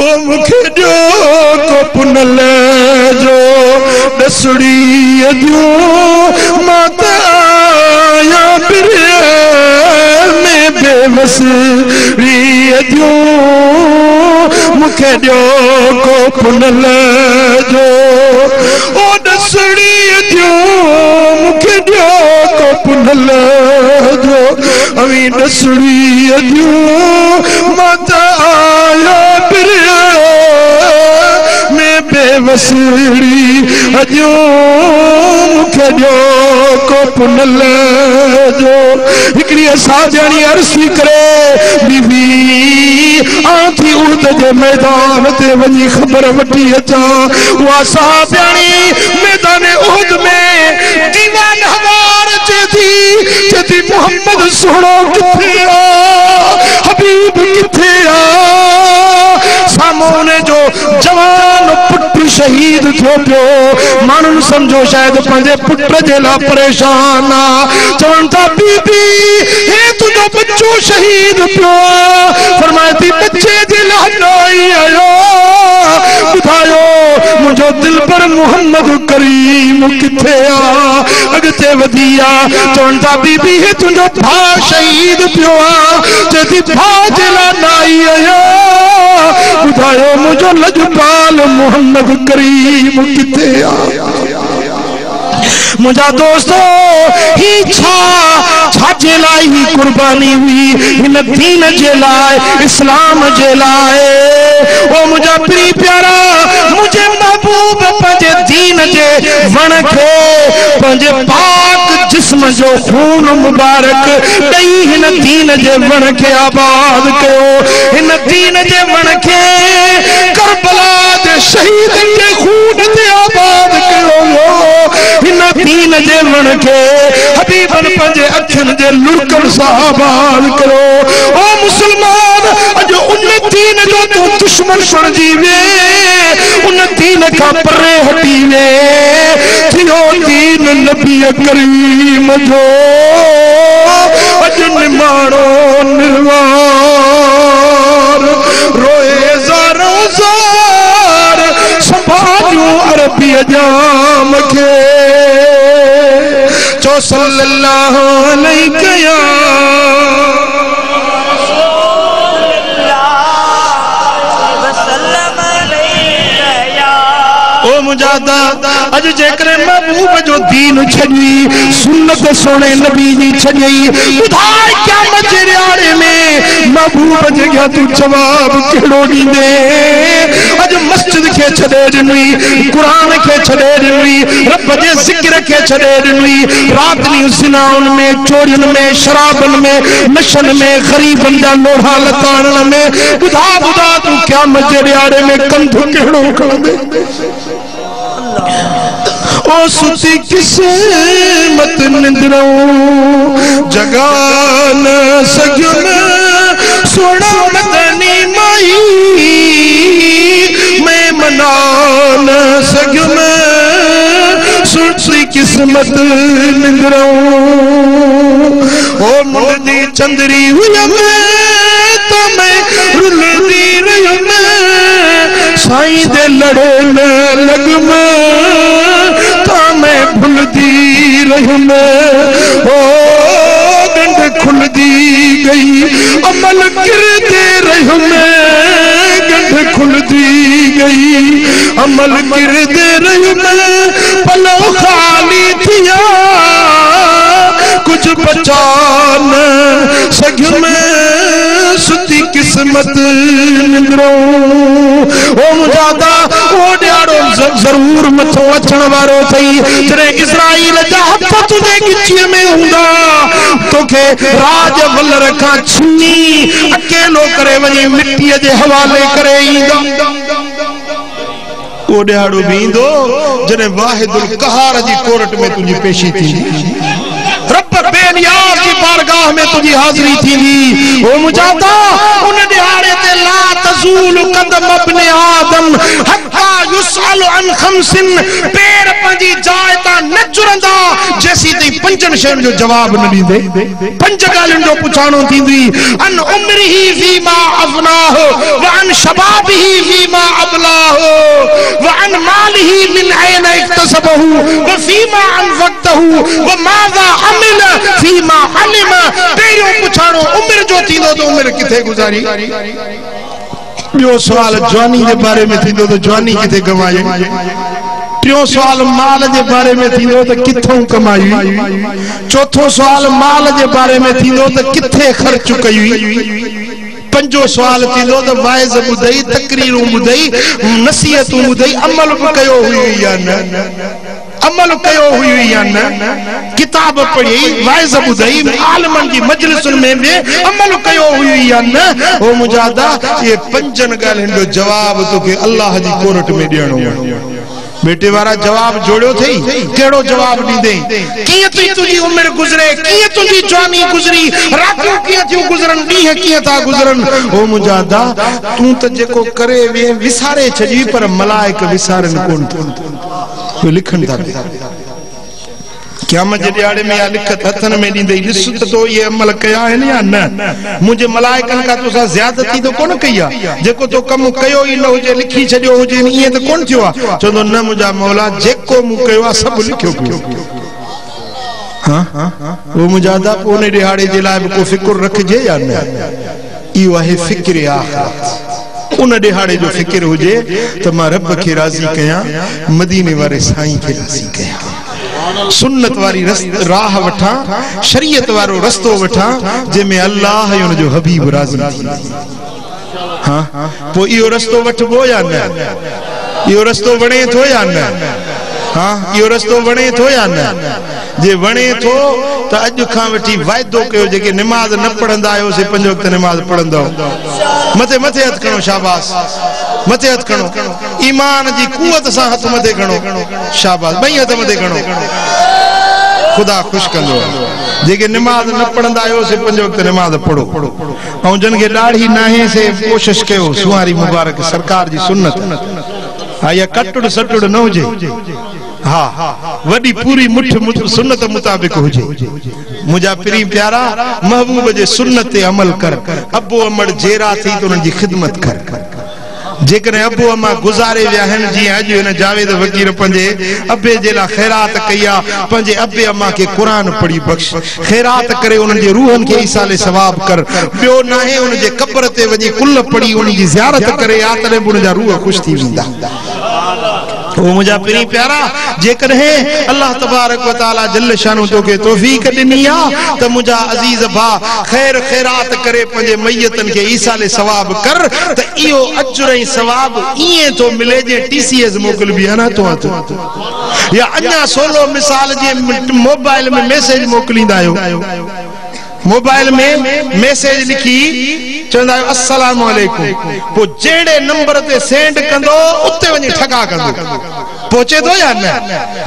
ओ मुखे जो कप न जो दसड़ी दियो माता या फिर में बेबस दियो मुखे जो कप न जो ओ दसड़ी दियो मुखे जो कप न जो अभी दसड़ी दियो माता या फिर में बेवसड़ी अजो मुखे जो कोप न जो हिकड़ी साजणी अर्सी करे बीबी आथी उद जे मैदान ते वनी खबर वठी अचा वा साजणी मैदान उद में दीवान हवार चेती मोहम्मद सोनो किथे आ हबीब किथे आ सामने जो जवान पुट शहीद थो पियो मानन समझो शायद पंजे पुट जे ला परेशान आ चवन था बीबी हे तुझो बच्चो शहीद पियो फरमाती बच्चे जे ला नहीं आयो बुधायो मुझो दिल पर मोहम्मद करीम किथे आ अगते वदिया चवन था बीबी हे तुझो भा शहीद पियो चेती भा जे ला नहीं आयो बुधायो मुझो लजपाल मोहम्मद करीम किथे आ मुझा दोस्तों ही छा जे लाई ही कुर्बानी हुई इन दीन जे लाए इस्लाम जे लाए ओ मुझा प्री प्यारा मुझे महबूब पंजे दीन जे वण खे पंजे पाक जिस्म जो खून मुबारक दई इन दीन जे वण खे आबाद कयो इन दीन जे वण खे करबला दे शहीद के खून ते आबाद कयो इन दीन जे वण खे हबीबन पंजे अखिन जे लुड़कन सा आबाद करो ओ मुसलमान अज उन दीन जो तू दुश्मन बणजी वे उन दीन का परे हटी वे थियो दीन नबी करीम जो अज निमाणो निर्वार रोए ज़ारो ज़ार संभालियो अरबी जाम के चो सल्लल्लाहु अलैहि मुजादा अज जेकरे महबूब जो दीन छड़ी सुन्नत सोने नबी जी छड़ी बुधाए क्या मजरियाड़े में महबूब जगह तू जवाब केड़ो दींदे अज मस्जिद के छड़े दिनवी कुरान के छड़े दिनवी रब जे जिक्र के छड़े दिनवी रात नी जिनाउन में चोरियन में शराबन में नशन में गरीबन दा लोढ़ा लताणन में बुधा बुधा तू क्या मजरियाड़े में कंधो केड़ो खड़े ओ सुती किस्मत निंद्रो जगान सजन सोना मदनी माई मैं मनान सजन सुती किस्मत निंद्रो ओ मुंडी चंदरी हुई मैं तो मैं रुलदी रही मैं साईं दे लड़े लग मैं मैं भूलती रही मैं ओ गंढ खुलदी गई अमल गिरते रही मैं गंढ खुलदी गई अमल गिरते रही मैं पलो खाली थिया कुछ बचा न सघ में सुती किस्मत निंद्रो ओ मुजादा ओ ड्याड़ो जरूर मथो अचण वारो थई जरे इस्राइल जा हथ तुझे गिची में हुंदा तोखे राज वलर का छिनी अकेलो करे वनी मिट्टी जे हवाले करे ईंदा ओ ड्याड़ो बींदो जने वाहिदुल कहार जी कोर्ट में तुझी पेशी थी रब बेनियाज की बारगाह में तुझी हाजिरी थी ओ मुजादा उन दिहाड़े ते ला तज़ूल कदम इब्ने आदम हत्ता युसल अन खमसिन पैर पंजी जाए ता न चुरंदा जैसी ती पंजन शयन जो जवाब न दींदे पंज गालन जो पुछाणो थींदी अन उम्रिही फीमा अफनाह व अन शबाबिही फीमा अबलाह व अन मालिही मिन ऐन इक्तसबहु व फीमा अनफक्तहु व माज़ा अमिल फीमा अलिम पहिरियों पुछाणो उम्र जो थींदो तो उम्र किथे गुजारी बियो सवाल जवानी के बारे में थींदो तो जवानी किथे गवाई टियों सवाल माल के बारे में थींदो तो किथों कमाई चौथो सवाल माल के बारे में थींदो तो किथे खर्च कई पंजो सवाल थींदो तो वाइज़ ॿुधई तकरीरूं ॿुधई नसीहतूं ॿुधई अमल बि कयो हुई या न अमल कयो हुई या न किताब पढ़ी वाइज़ ॿुधई आलिमन की मजलिसुन में भी अमल कयो हुई या न ओ मुजादा ये पंजन ॻाल्हियुनि जो जवाब तोखे अल्लाह जी कोर्ट में ॾियणो बेटे वारा जवाब जोड़ियो थई केड़ो जवाब ॾींदे कीअं तुझी उम्र गुजरे कीअं तुझी जवानी गुजरी रातियूं कीअं थियूं गुजरन ॾींहं कीअं था गुजरन ओ मुजादा तूं त जेको करे वे विसारे छॾी पर मलाइक विसारन कोन थो लिखन था क़यामत जे ॾियारे में या लिखत हथन में ॾींदे ॾिस त तो ये अमल कया आहिनि या न मुंहिंजे मलाइकन खां तोसां ज़्यादती तो कोन कई आहे जेको तो कम कयो ई न हुजे लिखी छॾियो हुजे ईअं त कोन थियो आहे चवंदो न मुंहिंजा मौला जेको मूं कयो आहे सभु लिखियो पियो हाँ वो मुजादा उन ॾियारे जे लाइ बि को फ़िक्र रखिजे या न इहो आहे फ़िक्र आख़िरत उन ॾियारे जो फ़िक्र हुजे त मां रब खे राज़ी कयां मदीने वारे साईं खे राज़ी कयां सुन्नत वारी राह वठा शरीयत वारो रस्तो वठा जंहिंमें अल्लाह ऐं उन जो हबीब राज़ी हाँ पोइ इहो रस्तो वठबो या न इहो रस्तो वणे थो या न हाँ इहो रस्तो वणे थो या न जे वणे थो त अॼु खां वठी वाइदो कयो जेके निमाज़ न पढ़ंदा आहियोसीं 5 वक़्त निमाज़ पढ़ंदो मथे मथे हथ खणो शाबाश मथे हथ खणो ईमान जी कुवत सां हथ मथे खणो शाबाश 2 हथ मथे खणो खुदा खुश कंदो जेके निमाज़ न पढ़ंदा आहियोसीं 5 वक़्त निमाज़ पढ़ो ऐं जन के ॾाढ़ी नाहे से कोशिश कयो सुवारी मुबारक सरकार जी सुन्नत हा या कटुड़ सटुड़ न हुजे हाँ वडी पूरी मुठ सुन्नत मुताबिक हुजे मुझा प्री प्यारा महबूब जे सुन्नत ते अमल कर अबो अमड़ जेरा थी तो उन जी खिदमत कर जेकरे अबो अमा गुजारे विया आहिनि जीअं अॼु हिन जावेद वकीर पंहिंजे अबे जे लाइ ख़ैरात कई आहे पंहिंजे अबे अमा खे क़ुरान पढ़ी बख़्श ख़ैरात करे उन्हनि जे रूहनि खे ईसाले सवाब कर ॿियो नाहे उन जे क़ब्र ते वञी कुल पढ़ी उन जी ज़ियारत करे आ तॾहिं बि उन जा रूह ख़ुशि थी वेंदा ओ मुझा पिरी प्यारा जेकॾहिं अल्लाह तबारक व तआला जल्ल शानु तोखे तौफीक ॾिनी आ त मुझा अज़ीज़ भा खैर खैरात करे पंहिंजे मैयतन खे ईसाले सवाब कर त इहो अजर ऐं सवाब ईअं तो मिले जे टीसीएस मोकिलबी आहे न तो या अञा सोलो मिसाल जे मोबाइल में मैसेज मोकिलींदा आहियो मोबाइल में मैसेज लिखी चवंदा आहियो अस्सलाम वालेकुम पोइ जहिड़े नंबर ते सेंड कंदो उते वञी ठगा कंदो पहुचे तो या न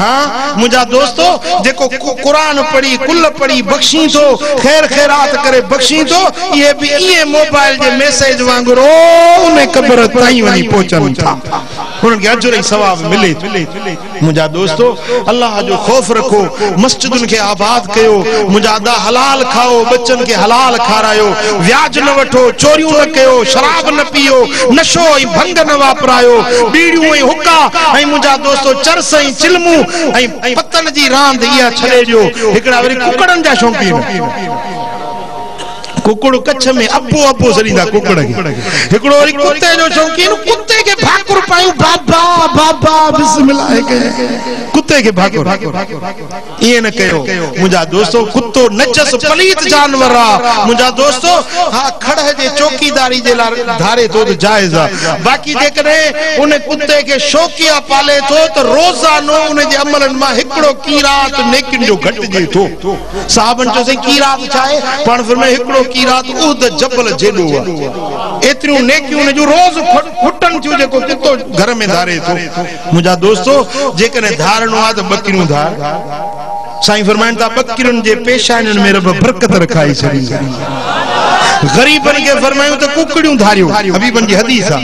हाँ मुझा दोस्तों जेको कुरान पढ़ी कुल पढ़ी बख्शी तो खैर खैरात करे बख्शी तो ये भी ये मोबाइल जे मैसेज वांगुरो उन्हें कब्र ताईं वञी पहुचन था उन्हनि खे अजर ऐं सवाब मिले मुझा दोस्तों अल्लाह जो खौफ रखो मस्जिदुनि खे आबाद कयो मुझा हलाल खाओ बच्चन के हलाल खारायो व्याज न वठो चोरियूं न कयो शराब न पियो नशो ऐं भंग न वापरायो बीड़ियूं ऐं हुक्का ऐं मुझा दोस्तों चरस ऐं चिलमूं ऐं पतन जी रांद इहा छॾे ॾियो हिकिड़ा वरी कुकड़नि जा शौक़ीन कुकड़ कच्छ में अबो अबो सरींदा कुकड़ के हिकड़ो वरी कुत्ते जो शौकीन कुत्ते के भाकुर पायूं बाबा बाबा बिस्मिल्लाह के कुत्ते के भाकुर ये न कयो मुझा दोस्तों कुत्तो नजस पलीत जानवर आ मुझा दोस्तों हां खड़े जे चौकीदारी जे ला धारे तो जायज आ बाकी जेकरे उन कुत्ते के शौकिया पाले तो रोजानो उन जे अमलन मा हिकड़ो कीरात नेकिन जो घट जे तो साहबन जो से कीरात चाहे पण फरमाए हिकड़ो कीरात उद जबल जेडो एतिरियूं नेकियूं जो रोज फुटन थियूं जेको कुत्तो घर में धारे तो मुझा दोस्तों जेकॾहिं धारणो आहे त बकरियूं धार साईं फरमाइनि था बकरियुनि जे पेशानियुनि में रब बरकत रखाई छॾी गरीबन के फरमायूं तो कुकड़ियूं धारियो हबीबन जी हदीस आ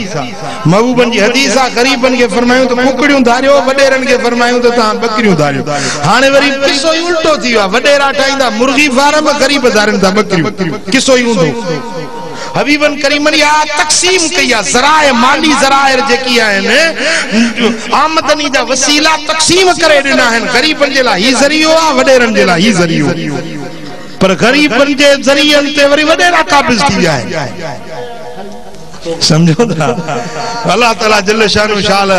महबूबन जी हदीस आ गरीबन के फरमायूं तो कुकड़ियूं धारियो वडेरन के फरमायूं तो ता बकरियूं धारियो हाने वरी किसो ही उल्टो थी वा वडेरा ठाईंदा मुर्गी फार्म गरीब धारन ता बकरियूं किसो ही हूंदो हबीबन करीमन या तकसीम कया जराए माली जराए जेकी आहिनि आमदनी जा वसीला तकसीम करे ॾिना आहिनि गरीबन जे लाइ ही ज़रियो आ वडेरन जे लाइ ही ज़रियो पर गरीबन जे ज़रियन ते वरी वडेरा काबिज थी विया समझो था अल्लाह ताला जल्ल शानु शाल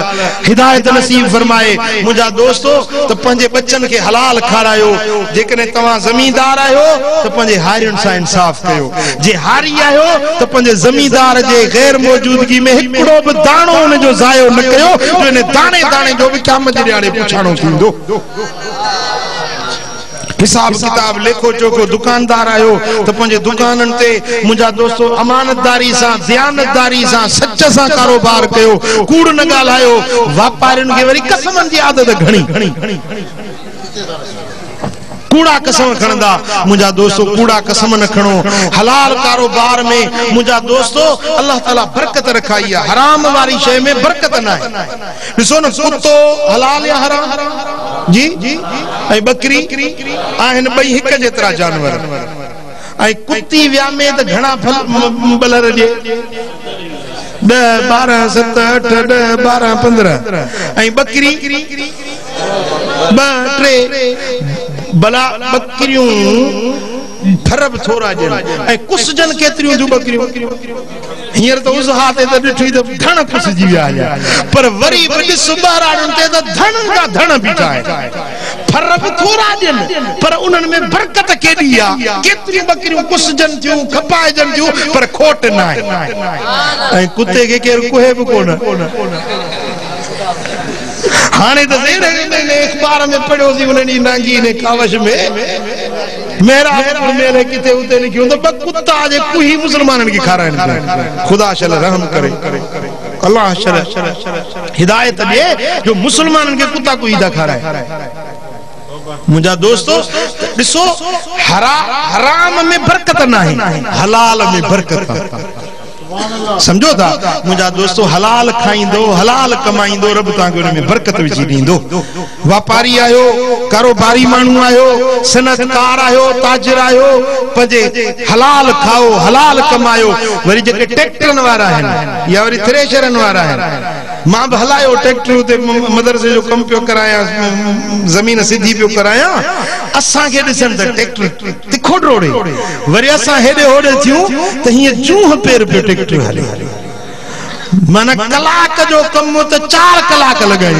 हिदायत नसीब फरमाए मुझा दोस्तों तो पंजे बच्चन के हलाल खारायो जेकने तवा जमींदार आयो तो पंजे हारियन सा इंसाफ कयो जे हारी आयो तो पंजे जमींदार जे गैर मौजूदगी में हिकड़ो भी दाणो उन जो जायो न कयो तो ने दाणे दाणे जो भी क़यामत जे ॾियारे पुछाणो थींदो हिसाब किताब लेखो चोखो दुकानदार आयो तो पंजे दुकानन ते मुझा दोस्तों अमानतदारी सा ज़ियानतदारी सा सच सा कारोबार कयो कूड़ न गालायो व्यापारिन के वरी कसमन जी आदत घणी कूड़ा कसम खणंदा मुझा दोस्तों कूड़ा कसम न खणो हलाल कारोबार में मुझा दोस्तों अल्लाह ताला बरकत रखाई है हराम वाली शय में बरकत ना है ॾिसो न कुत्तो हलाल या हराम जी ऐं बकरी आहिनि ॿई हिक जेतिरा जानवर ऐं कुत्ती विया में त घणा बलर ॾे 10 12 7 8 10 12 15 ऐं बकरी 2 3 भला बकरियूं फरब थोड़ा जन ऐं कुछ जन केतिरियूं जूं बकरियूं हींअर त उस हाथे त ॾिठी त धण कुसजी विया पर वरी ॾिस ॿाराड़नि ते त धण का धण बीठा आहिनि फरब थोड़ा जन पर उन्हनि में बरकत केॾी आहे केतिरियूं बकरियूं कुसजन थियूं खपाइजन थियूं पर खोट न आहे ऐं कुत्ते खे केरु कोहे बि कोन हाने तो अखबार में पढ़ो सी उन्हें नांगी ने कावश में मेरा मेरे किते उते लिखियो तो कुत्ता जे कुही मुसलमानन की खाराइन खुदा शल रहम करे अल्लाह शल हिदायत दे जो मुसलमानन के कुत्ता को ईदा खाराए मुझा दोस्तों ॾिसो हराम में बरकत नहीं हलाल में बरकत समझो था मुझा दोस्तों हलाल खाइंदो हलाल कमाइंदो रब तांगे उनमें बरकत विझी दींदो व्यापारी आयो कारोबारी मानू आयो सनतकार आयो ताजिर आयो पंजे हलाल खाओ हलाल कमायो वरी जेके ट्रैक्टरन वारा हैं या वरी थ्रेशरन वारा हैं मां भी हलायो ट्रैक्टर ते मदरसे जो कम पियो कराया जमीन सीधी पियो कराया असा के दिसन त ट्रैक्टर तिखो रोड़े वरी असा हेडे होडे थियूं त हिय जूह पेर पे ट्रैक्टर हले मन कलाक जो कम तो 4 कलाक लगाई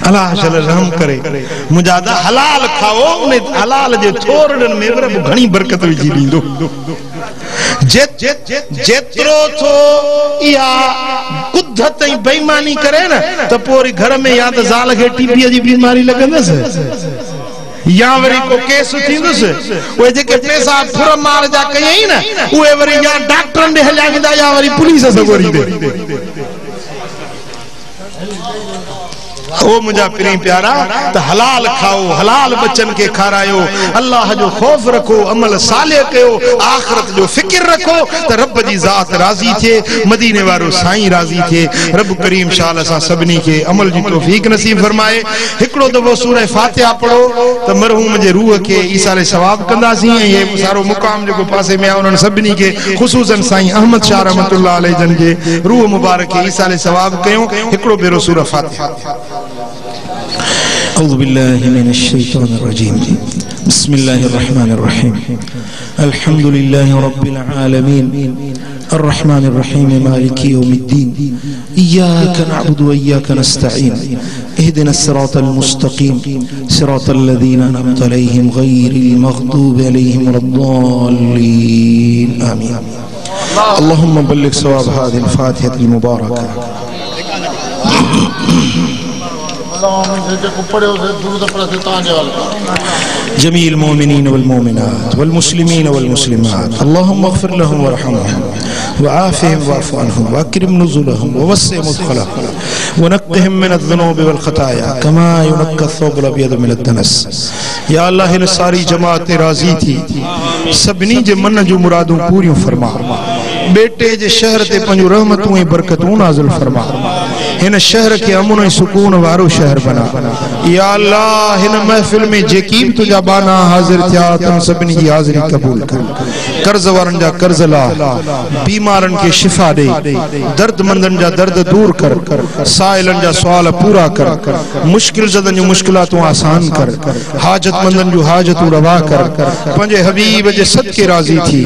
अल्लाह शल रहम करे मुजादा हलाल खाओ उन्हें हलाल जे थोरड़न में रब घणी बरकत विझी दींदो जेतिरो थो या कुद्धत ऐं बेईमानी करे न त पोरी घर में या त ज़ाल खे टीबीअ जी बीमारी लगंदसि या वरी को केस थींदुसि उहे जेके पैसा फुर मार जा कयई न उहे वरी या डॉक्टरन ॾे हलिया वेंदा या वरी पुलिस सगोरी ॾे ओ मुझा प्रेम प्यारा तो हलाल खाओ हलाल बच्चन के खारायो अल्लाह जो खौफ रखो अमल साले कयो आखिरत जो फिक्र रखो तो रब जी जात राजी थे मदीने वारो साईं राजी थे रब करीम शाल असा सबनी के अमल जी तौफीक नसीब फरमाए हिकड़ो दफो सूरह फातिहा पढ़ो तो मरहूम जे रूह के ईसाले सवाब कंदासी ये सारो मुकाम जो पासे में उन्हनि सबनी के खुसूसन साईं अहमद शाह रहमतुल्लाह अलैहि जन जे रूह मुबारक के ईसाले सवाब कयो हिकड़ो बेरो सूरह फातिहा अऊज़ु बिल्लाहि मिनश शैतानिर रजीम बिस्मिल्लाहिर रहमानिर रहीम अल्हम्दुलिल्लाहि रब्बिल आलमीन अर्रहमानिर रहीम मालिकि यौमिद्दीन इय्याका नअबुदु व इय्याका नस्तईन इहदिनस सिरातल मुस्तकीम सिरातल लज़ीना अनअमता अलैहिम गैरिल मग़दूबि अलैहिम वलद्दाल्लीन आमीन अल्लाहुम्मा बल्लिग सवाब हाज़िल फातिहतिल मुबारका जमील मोमिनीन वल मोमिनात वल मुस्लिमीन वल मुस्लिमात अल्लाहुम्मा अग़फिर लहुम वरहमहुम वआफ़िहिम वअफ़ु अन्हुम वअक्रिम नुज़ुलहुम ववस्सिअ मुदख़लहुम वनक़्क़िहिम मिनज़्ज़ुनूबि वल ख़ताया कमा युनक़्क़ा अथ-थौबुल अब्यद मिनद दनस। या अल्लाह इन सारी जमात राज़ी थी सबनी जे मन जो मुरादूं पूरियूं फरमा बेटे जे शहर ते पंहिंजूं रहमतूं ऐं बरकतूं नाज़िल फरमा इन शहर के अमन ऐं सुकून वारो शहर बना। या अल्लाह इन महफिल में जेकी भी तुझा बाना हाजिर थिया तन सभिनी जी हाज़िरी कबूल कर कर्ज वारन जा कर्ज ला बीमारन के शिफा दे दर्दमंदन जा दर्द दूर कर साइलन जा सवाल पूरा कर मुश्किल ज़दन जो मुश्किलातूं आसान कर हाजतमंदन जो हाजतूं रवा कर पंहिंजे हबीब जे सदके राज़ी थी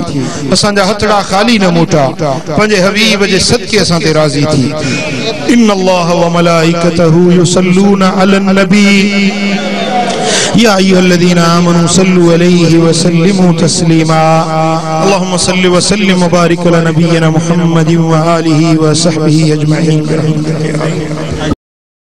असां जा हथड़ा खाली न मोटा पंहिंजे हबीब जे सदके असां ते राज़ी थी। इन्नल्लाह व मलाइकतहु युसल्लूना अलन नबी या अय्युहल्लज़ीना आमनू सल्लु अलैहि व सल्लिमू तस्लीमा। अल्लाहुम्मा सल्लि व सल्लिम व बारिक अला नबिय्यिना मुहम्मदिन व आलिहि व सहबिहि अजमईन।